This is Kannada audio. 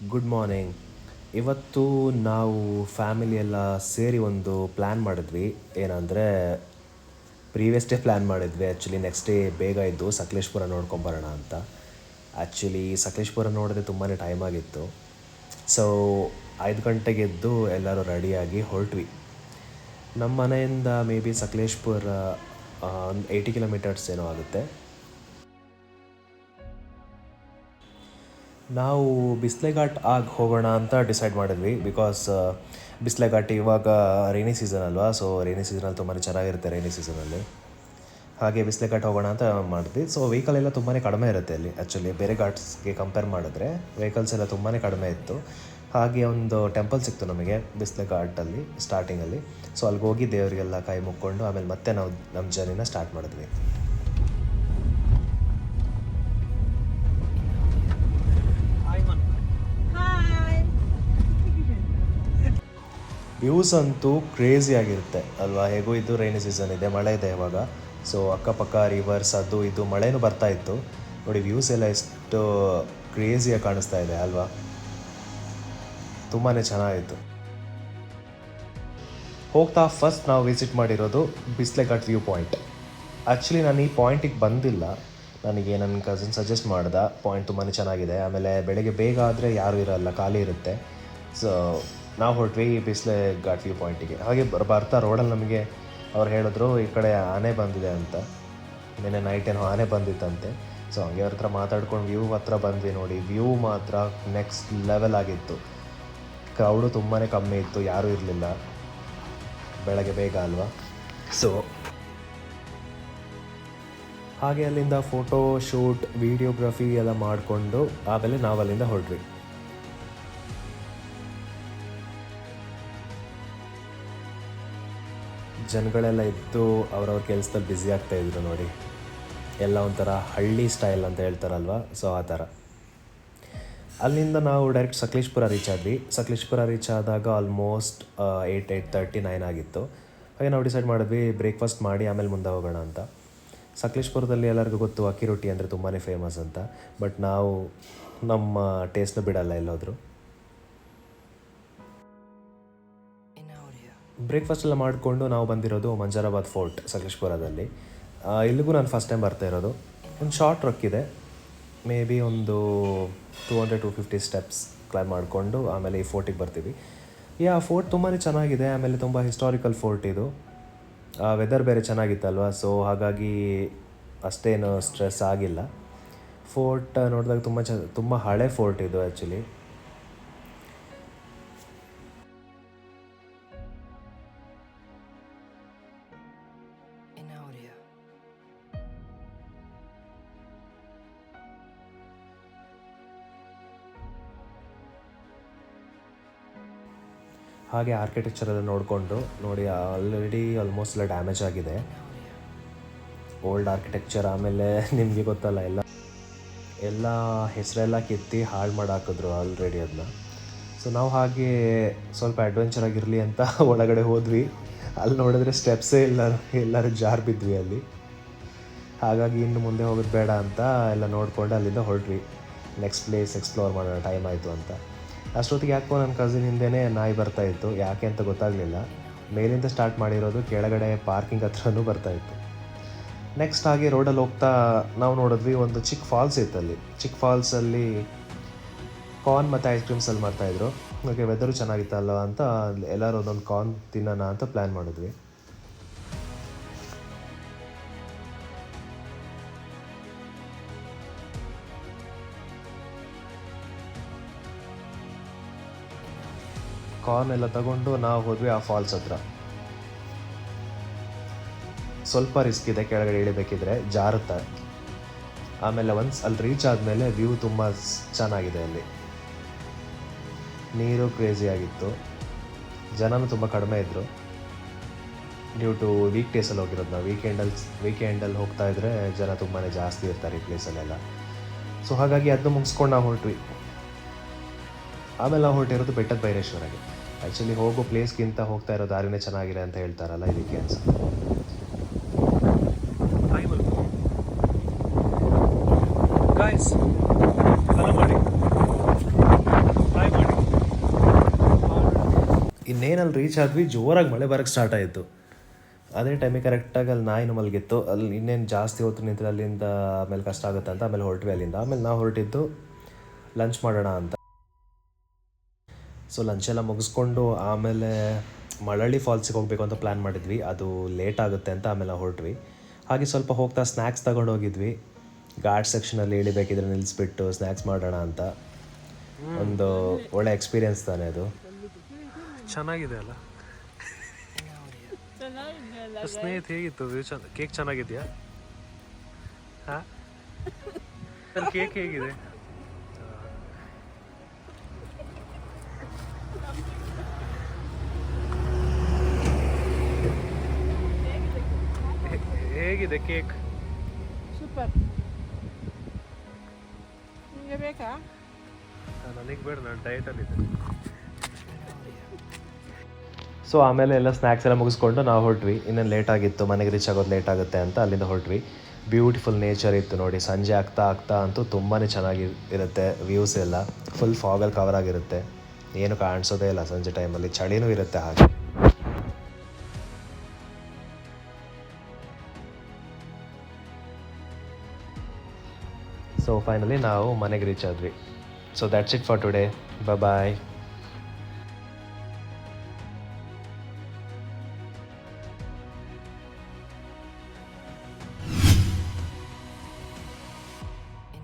Good morning. ಇವತ್ತು ನಾವು ಫ್ಯಾಮಿಲಿ ಎಲ್ಲ ಸೇರಿ ಒಂದು ಪ್ಲ್ಯಾನ್ ಮಾಡಿದ್ವಿ. ಏನಂದರೆ ಪ್ರೀವಿಯಸ್ ಡೇ ಪ್ಲ್ಯಾನ್ ಮಾಡಿದ್ವಿ. ಆ್ಯಕ್ಚುಲಿ ನೆಕ್ಸ್ಟ್ ಡೇ ಬೇಗ ಇದ್ದು ಸಕಲೇಶ್ಪುರ ನೋಡ್ಕೊಂಬರೋಣ ಅಂತ. ಆ್ಯಕ್ಚುಲಿ ಸಕಲೇಶ್ಪುರ ನೋಡಿದ್ರೆ ತುಂಬಾ ಟೈಮ್ ಆಗಿತ್ತು. ಸೊ 5 ಗಂಟೆಗೆ ಎದ್ದು ಎಲ್ಲರೂ ರೆಡಿಯಾಗಿ ಹೊರಟ್ವಿ. ನಮ್ಮ ಮನೆಯಿಂದ ಮೇ ಬಿ ಸಕಲೇಶ್ಪುರ ಒಂದು 80 ಕಿಲೋಮೀಟರ್ಸ್ ಏನೋ ಆಗುತ್ತೆ. ನಾವು ಬಿಸ್ಲೆ ಘಾಟ್ ಆಗಿ ಹೋಗೋಣ ಅಂತ ಡಿಸೈಡ್ ಮಾಡಿದ್ವಿ. ಬಿಕಾಸ್ ಬಿಸ್ಲೆ ಘಾಟ್ ಇವಾಗ ರೈನಿ ಸೀಸನ್ ಅಲ್ವಾ, ಸೊ ರೈನಿ ಸೀಸನಲ್ಲಿ ತುಂಬಾ ಚೆನ್ನಾಗಿರುತ್ತೆ. ರೈನಿ ಸೀಸನಲ್ಲಿ ಹಾಗೆ ಬಿಸ್ಲೆ ಘಾಟ್ ಹೋಗೋಣ ಅಂತ ಮಾಡಿದ್ವಿ. ಸೊ ವೆಹಿಕಲ್ ಎಲ್ಲ ತುಂಬಾ ಕಡಿಮೆ ಇರುತ್ತೆ ಅಲ್ಲಿ. ಆ್ಯಕ್ಚುಲಿ ಬೇರೆ ಘಾಟ್ಸ್ಗೆ ಕಂಪೇರ್ ಮಾಡಿದ್ರೆ ವೆಹಿಕಲ್ಸ್ ಎಲ್ಲ ತುಂಬಾ ಕಡಿಮೆ ಇತ್ತು. ಹಾಗೆ ಒಂದು ಟೆಂಪಲ್ ಸಿಕ್ತು ನಮಗೆ ಬಿಸ್ಲೆ ಘಾಟಲ್ಲಿ ಸ್ಟಾರ್ಟಿಂಗಲ್ಲಿ. ಸೊ ಅಲ್ಲಿಗೆ ಹೋಗಿ ದೇವರಿಗೆಲ್ಲ ಕೈ ಮುಕ್ಕೊಂಡು ಆಮೇಲೆ ಮತ್ತೆ ನಾವು ನಮ್ಮ ಜರ್ನಿನ ಸ್ಟಾರ್ಟ್ ಮಾಡಿದ್ವಿ. ವ್ಯೂಸ್ ಅಂತೂ ಕ್ರೇಜಿ ಆಗಿರುತ್ತೆ ಅಲ್ವಾ. ಹೇಗೂ ಇದು ರೈನಿ ಸೀಸನ್ ಇದೆ, ಮಳೆ ಇದೆ ಇವಾಗ. ಸೊ ಅಕ್ಕಪಕ್ಕ ರಿವರ್ಸ್ ಅದು ಇದು ಮಳೆನೂ ಬರ್ತಾ ಇತ್ತು. ನೋಡಿ ವ್ಯೂಸ್ ಎಲ್ಲ ಎಷ್ಟು ಕ್ರೇಜಿಯಾಗಿ ಕಾಣಿಸ್ತಾ ಇದೆ ಅಲ್ವಾ. ತುಂಬಾ ಚೆನ್ನಾಗಿತ್ತು. ಹೋಗ್ತಾ ಫಸ್ಟ್ ನಾವು ವಿಸಿಟ್ ಮಾಡಿರೋದು ಬಿಸ್ಲೆ ಘಾಟ್ ವ್ಯೂ ಪಾಯಿಂಟ್. ಆ್ಯಕ್ಚುಲಿ ನಾನು ಈ ಪಾಯಿಂಟಿಗೆ ಬಂದಿಲ್ಲ, ನನಗೆ ನನ್ನ ಕಸಿನ್ ಸಜೆಸ್ಟ್ ಮಾಡ್ದೆ. ಪಾಯಿಂಟ್ ತುಂಬಾ ಚೆನ್ನಾಗಿದೆ, ಆಮೇಲೆ ಬೆಳಗ್ಗೆ ಬೇಗ ಆದರೆ ಯಾರೂ ಇರೋಲ್ಲ, ಖಾಲಿ ಇರುತ್ತೆ. ಸೊ ನಾವು ಹೊರಟ್ವಿ ಬಿಸ್ಲೆ ಘಾಟ್ ವ್ಯೂ ಪಾಯಿಂಟಿಗೆ. ಹಾಗೆ ಬರ್ತಾ ರೋಡಲ್ಲಿ ನಮಗೆ ಅವ್ರು ಹೇಳಿದ್ರು ಈ ಕಡೆ ಆನೆ ಬಂದಿದೆ ಅಂತ. ನಿನ್ನೆ ನೈಟ್ ಏನೋ ಆನೆ ಬಂದಿತ್ತಂತೆ. ಸೊ ಹಂಗೆ ಅವ್ರ ಹತ್ರ ಮಾತಾಡ್ಕೊಂಡು ವ್ಯೂ ಹತ್ರ ಬಂದ್ವಿ. ನೋಡಿ ವ್ಯೂ ಮಾತ್ರ ನೆಕ್ಸ್ಟ್ ಲೆವೆಲ್ ಆಗಿತ್ತು. ಕ್ರೌಡು ತುಂಬಾ ಕಮ್ಮಿ ಇತ್ತು, ಯಾರೂ ಇರಲಿಲ್ಲ, ಬೆಳಗ್ಗೆ ಬೇಗ ಅಲ್ವಾ. ಸೊ ಹಾಗೆ ಅಲ್ಲಿಂದ ಫೋಟೋ ಶೂಟ್ ವಿಡಿಯೋಗ್ರಫಿ ಎಲ್ಲ ಮಾಡಿಕೊಂಡು ಆಮೇಲೆ ನಾವು ಅಲ್ಲಿಂದ ಹೊರಟ್ವಿ. ಜನಗಳೆಲ್ಲ ಇದ್ದು ಅವ್ರವ್ರ ಕೆಲಸದಲ್ಲಿ ಬ್ಯುಸಿ ಆಗ್ತಾಯಿದ್ರು ನೋಡಿ. ಎಲ್ಲ ಒಂಥರ ಹಳ್ಳಿ ಸ್ಟೈಲ್ ಅಂತ ಹೇಳ್ತಾರಲ್ವ, ಸೊ ಆ ಥರ. ಅಲ್ಲಿಂದ ನಾವು ಡೈರೆಕ್ಟ್ ಸಕಲೇಶ್ಪುರ ರೀಚ್ ಆದ್ವಿ. ಸಕಲೇಶ್ಪುರ ರೀಚ್ ಆದಾಗ ಆಲ್ಮೋಸ್ಟ್ 8:39 ಆಗಿತ್ತು. ಹಾಗೆ ನಾವು ಡಿಸೈಡ್ ಮಾಡಿದ್ವಿ ಬ್ರೇಕ್ಫಾಸ್ಟ್ ಮಾಡಿ ಆಮೇಲೆ ಮುಂದೆ ಹೋಗೋಣ ಅಂತ. ಸಕಲೇಶ್ಪುರದಲ್ಲಿ ಎಲ್ಲರಿಗೂ ಗೊತ್ತು ಅಕ್ಕಿ ರೊಟ್ಟಿ ಅಂದರೆ ತುಂಬಾ ಫೇಮಸ್ ಅಂತ. ಬಟ್ ನಾವು ನಮ್ಮ ಟೇಸ್ಟ್ನ ಬಿಡಲ್ಲ ಎಲ್ಲೋದ್ರು. ಬ್ರೇಕ್ಫಾಸ್ಟ್ ಎಲ್ಲ ಮಾಡಿಕೊಂಡು ನಾವು ಬಂದಿರೋದು ಮಂಜರಾಬಾದ್ ಫೋರ್ಟ್ ಸಕಲೇಶ್ಪುರದಲ್ಲಿ. ಇಲ್ಲಿಗೂ ನಾನು ಫಸ್ಟ್ ಟೈಮ್ ಬರ್ತಾ ಇರೋದು. ಒಂದು ಶಾರ್ಟ್ ಟ್ರಕ್ ಇದೆ, ಮೇ ಬಿ ಒಂದು 200-250 ಸ್ಟೆಪ್ಸ್ ಕ್ಲೈಮ್ ಮಾಡಿಕೊಂಡು ಆಮೇಲೆ ಈ ಫೋರ್ಟಿಗೆ ಬರ್ತೀವಿ. ಫೋರ್ಟ್ ತುಂಬಾ ಚೆನ್ನಾಗಿದೆ, ಆಮೇಲೆ ತುಂಬ ಹಿಸ್ಟಾರಿಕಲ್ ಫೋರ್ಟ್ ಇದು. ವೆದರ್ ಬೇರೆ ಚೆನ್ನಾಗಿತ್ತಲ್ವ, ಸೊ ಹಾಗಾಗಿ ಅಷ್ಟೇನು ಸ್ಟ್ರೆಸ್ ಆಗಿಲ್ಲ. ಫೋರ್ಟ್ ನೋಡಿದಾಗ ತುಂಬ ಹಳೆ ಫೋರ್ಟ್ ಇದು ಆ್ಯಕ್ಚುಲಿ. ಹಾಗೆ ಆರ್ಕಿಟೆಕ್ಚರ್ ಎಲ್ಲ ನೋಡಿಕೊಂಡು ನೋಡಿ ಆಲ್ರೆಡಿ ಆಲ್ಮೋಸ್ಟ್ ಎಲ್ಲ ಡ್ಯಾಮೇಜ್ ಆಗಿದೆ, ಓಲ್ಡ್ ಆರ್ಕಿಟೆಕ್ಚರ್. ಆಮೇಲೆ ನಿಮಗೆ ಗೊತ್ತಲ್ಲ ಎಲ್ಲ ಹೆಸರೆಲ್ಲ ಕಿತ್ತಿ ಹಾಳು ಮಾಡಿ ಹಾಕಿದ್ರು ಆಲ್ರೆಡಿ ಅದನ್ನ. ಸೊ ನಾವು ಹಾಗೆ ಸ್ವಲ್ಪ ಅಡ್ವೆಂಚರ್ ಆಗಿರಲಿ ಅಂತ ಒಳಗಡೆ ಹೋದ್ವಿ. ಅಲ್ಲಿ ನೋಡಿದ್ರೆ ಸ್ಟೆಪ್ಸೇ ಇಲ್ಲ, ಎಲ್ಲರೂ ಜಾರು ಬಿದ್ವಿ ಅಲ್ಲಿ. ಹಾಗಾಗಿ ಇನ್ನು ಮುಂದೆ ಹೋಗೋದು ಬೇಡ ಅಂತ ಎಲ್ಲ ನೋಡಿಕೊಂಡು ಅಲ್ಲಿಂದ ಹೊರಟ್ವಿ. ನೆಕ್ಸ್ಟ್ ಪ್ಲೇಸ್ ಎಕ್ಸ್ಪ್ಲೋರ್ ಮಾಡೋಣ, ಟೈಮ್ ಆಯಿತು ಅಂತ. ಅಷ್ಟೊತ್ತಿಗೆ ಯಾಕೋ ನನ್ನ ಕಸಿನ್ ಹಿಂದೆಯೇ ನಾಯಿ ಬರ್ತಾಯಿತ್ತು, ಯಾಕೆ ಅಂತ ಗೊತ್ತಾಗಲಿಲ್ಲ. ಮೇಲಿಂದ ಸ್ಟಾರ್ಟ್ ಮಾಡಿರೋದು ಕೆಳಗಡೆ ಪಾರ್ಕಿಂಗ್ ಹತ್ರನೂ ಬರ್ತಾಯಿತ್ತು. ನೆಕ್ಸ್ಟ್ ಹಾಗೆ ರೋಡಲ್ಲಿ ಹೋಗ್ತಾ ನಾವು ನೋಡಿದ್ವಿ ಒಂದು ಚಿಕ್ಕ ಫಾಲ್ಸ್ ಇತ್ತು ಅಲ್ಲಿ. ಚಿಕ್ಕ ಫಾಲ್ಸಲ್ಲಿ ಕಾರ್ನ್ ಮತ್ತು ಐಸ್ ಕ್ರೀಮ್ಸ್ ಅಲ್ಲಿ ಮಾಡ್ತಾಯಿದ್ರು. ಹಾಗೆ ವೆದರು ಚೆನ್ನಾಗಿತ್ತಲ್ಲ ಅಂತ ಎಲ್ಲರೂ ಒಂದೊಂದು ಕಾರ್ನ್ ತಿನ್ನೋಣ ಅಂತ ಪ್ಲ್ಯಾನ್ ಮಾಡಿದ್ವಿ. ಕಾರ್ನ್ ಎಲ್ಲ ತಗೊಂಡು ನಾವು ಹೋದ್ವಿ ಆ ಫಾಲ್ಸ್ ಹತ್ರ. ಸ್ವಲ್ಪ ರಿಸ್ಕ್ ಇದೆ, ಕೆಳಗಡೆ ಇಳಿಬೇಕಿದ್ರೆ ಜಾರುತ್ತೆ. ಆಮೇಲೆ ಒನ್ಸ್ ಅಲ್ಲಿ ರೀಚ್ ಆದಮೇಲೆ ವ್ಯೂ ತುಂಬ ಚೆನ್ನಾಗಿದೆ. ಅಲ್ಲಿ ನೀರು ಕ್ರೇಜಿ ಆಗಿತ್ತು, ಜನನೂ ತುಂಬ ಕಡಿಮೆ ಇದ್ದರು. ಡ್ಯೂ ಟು ವೀಕ್ ಡೇಸಲ್ಲಿ ಹೋಗಿರೋದು ನಾವು. ವೀಕೆಂಡಲ್ಲಿ ಹೋಗ್ತಾ ಇದ್ದರೆ ಜನ ತುಂಬಾ ಜಾಸ್ತಿ ಇರ್ತಾರೆ ಈ ಪ್ಲೇಸಲ್ಲೆಲ್ಲ. ಸೊ ಹಾಗಾಗಿ ಅದನ್ನು ಮುಗಿಸ್ಕೊಂಡು ನಾವು ಹೊರಟ್ವಿ. ಆಮೇಲೆ ನಾವು ಹೊರಟಿರೋದು ಬೆಟ್ಟದ ಬೈರೇಶ್ವರಗೆ. ಆ್ಯಕ್ಚುಲಿ ಹೋಗೋ ಪ್ಲೇಸ್ಗಿಂತ ಹೋಗ್ತಾ ಇರೋ ದಾರಿನೇ ಚೆನ್ನಾಗಿದೆ ಅಂತ ಹೇಳ್ತಾರಲ್ಲ, ಇದಕ್ಕೆ ಅನ್ಸುತ್ತೆ. ಗಾಯ್ಸ್ ಫಾಲೋ ಮಾಡಿ. ಇನ್ನೇನಲ್ಲಿ ರೀಚ್ ಆದ್ವಿ, ಜೋರಾಗಿ ಮಳೆ ಬರೋಕ್ಕೆ ಸ್ಟಾರ್ಟ್ ಆಯಿತು. ಅದೇ ಟೈಮಿಗೆ ಕರೆಕ್ಟಾಗಿ ಅಲ್ಲಿ ನಾಯಿನು ಮಲಗಿತ್ತು. ಅಲ್ಲಿ ಇನ್ನೇನು ಜಾಸ್ತಿ ಹೊತ್ತು ನಿಂತರೆ ಅಲ್ಲಿಂದ ಆಮೇಲೆ ಕಷ್ಟ ಆಗುತ್ತೆ ಅಂತ ಆಮೇಲೆ ಹೊರಟ್ವಿ ಅಲ್ಲಿಂದ. ಆಮೇಲೆ ನಾವು ಹೊರಟಿದ್ದು ಲಂಚ್ ಮಾಡೋಣ ಅಂತ. ಸೊ ಲಂಚೆಲ್ಲ ಮುಗಿಸ್ಕೊಂಡು ಆಮೇಲೆ ಮಳಳ್ಳಿ ಫಾಲ್ಸಿಗೆ ಹೋಗಬೇಕು ಅಂತ ಪ್ಲ್ಯಾನ್ ಮಾಡಿದ್ವಿ. ಅದು ಲೇಟ್ ಆಗುತ್ತೆ ಅಂತ ಆಮೇಲೆ ನಾವು ಹೊರಟ್ವಿ. ಹಾಗೆ ಸ್ವಲ್ಪ ಹೋಗ್ತಾ ಸ್ನ್ಯಾಕ್ಸ್ ತಗೊಂಡು ಹೋಗಿದ್ವಿ. ಘಾಟ್ ಸೆಕ್ಷನಲ್ಲಿ ಇಳಿಬೇಕಿದ್ರೆ ನಿಲ್ಲಿಸ್ಬಿಟ್ಟು ಸ್ನ್ಯಾಕ್ಸ್ ಮಾಡೋಣ ಅಂತ. ಒಂದು ಒಳ್ಳೆ ಎಕ್ಸ್ಪೀರಿಯನ್ಸ್ ತಾನೇ ಅದು. ಚೆನ್ನಾಗಿದೆ ಅಲ್ಲ ಸ್ನೇಹಿತ, ಹೇಗಿತ್ತು ವ್ಯೂ? ಕೇಕ್ ಚೆನ್ನಾಗಿದೆಯಾ? ಹಾಂ, ಕೇಕ್ ಹೇಗಿದೆ? ಹೇಗಿದೆ ಕೇಕ್? ಸೂಪರ್. ನಿಮಗೆ ಬೇಕಾ? ನನಗೆ ಬೇಡ, ನಾನು ಡಯಟಲ್ಲಿದ್ದೆ. ಸೊ ಆಮೇಲೆ ಎಲ್ಲ ಸ್ನ್ಯಾಕ್ಸ್ ಎಲ್ಲ ಮುಗಿಸ್ಕೊಂಡು ನಾವು ಹೊರಟ್ವಿ. ಇನ್ನೇನು ಲೇಟ್ ಆಗಿತ್ತು, ಮನೆಗೆ ರೀಚ್ ಆಗೋದು ಲೇಟ್ ಆಗುತ್ತೆ ಅಂತ ಅಲ್ಲಿಂದ ಹೊರಟ್ವಿ. ಬ್ಯೂಟಿಫುಲ್ ನೇಚರ್ ಇತ್ತು ನೋಡಿ. ಸಂಜೆ ಆಗ್ತಾ ಅಂತೂ ತುಂಬಾ ಚೆನ್ನಾಗಿ ಇರುತ್ತೆ ವ್ಯೂಸ್ ಎಲ್ಲ. ಫುಲ್ ಫಾಗಲ್ಲಿ ಕವರ್ ಆಗಿರುತ್ತೆ, ಏನು ಕಾಣಿಸೋದೇ ಇಲ್ಲ ಸಂಜೆ ಟೈಮಲ್ಲಿ. ಚಳಿನೂ ಇರುತ್ತೆ ಹಾಗೆ. ಸೊ ಫೈನಲಿ ನಾವು ಮನೆಗೆ ರೀಚ್ ಆದ್ವಿ. So that's it for today. Bye.